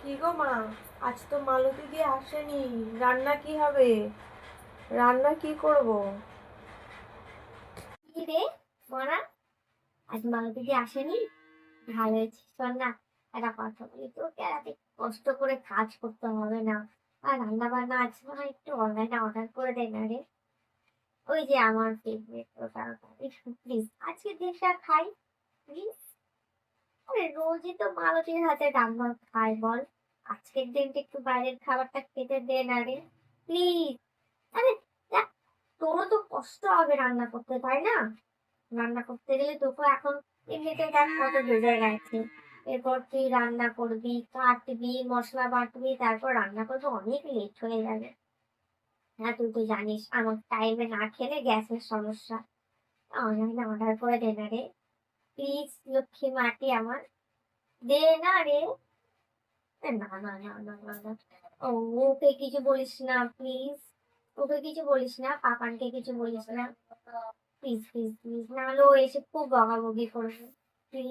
কি গো মা, আজ তো মালতী দিয়ে আসেনি। রান্না কি হবে? রান্না কি করব? কি রে বড়া, আজ মালতী দি আসেনি? ভালো হয়েছে। শোন না, একটা কথা বলি তোকে, আর এত কষ্ট করে কাজ করতে হবে না। আর রান্না বান্না আজ না একটু অনলাইনে অর্ডার করে দে না রে। ওই যে আমার ফেভারিট ওটা, প্লিজ আজকে দিনটা খাই, প্লিজ। আরে রোজই তো মালতীর হাতে রান্না খাই বল, আজকের দিনটা একটু বাইরের খাবারটা খেতে দে না রে, প্লিজ। আরে দেখ, তোরও তো কষ্ট হবে রান্না করতে, তাই না? রান্না করতে গেলে তোকে এখন এমনিতে দেখ কত বেজে গেছে। এরপর তুই রান্না করবি, কাটবি, মশলা বাটবি, তারপর রান্না করবি, অনেক লেট হয়ে যাবে। হ্যাঁ, তুই তো জানিস আমার টাইমে না খেলে গ্যাসের সমস্যা। অনলাইনে অর্ডার করে দে না রে, প্লিজ। লক্ষ্মী মাটি আমার, দে না রে। না না না না না না, ও, ওকে কিছু বলিস না প্লিজ। ওকে কিছু বলিস না, পাপানকে কিছু বলিস না, প্লিজ প্লিজ প্লিজ, নাহলে ও এসে খুব বকাবকি করবে, প্লিজ।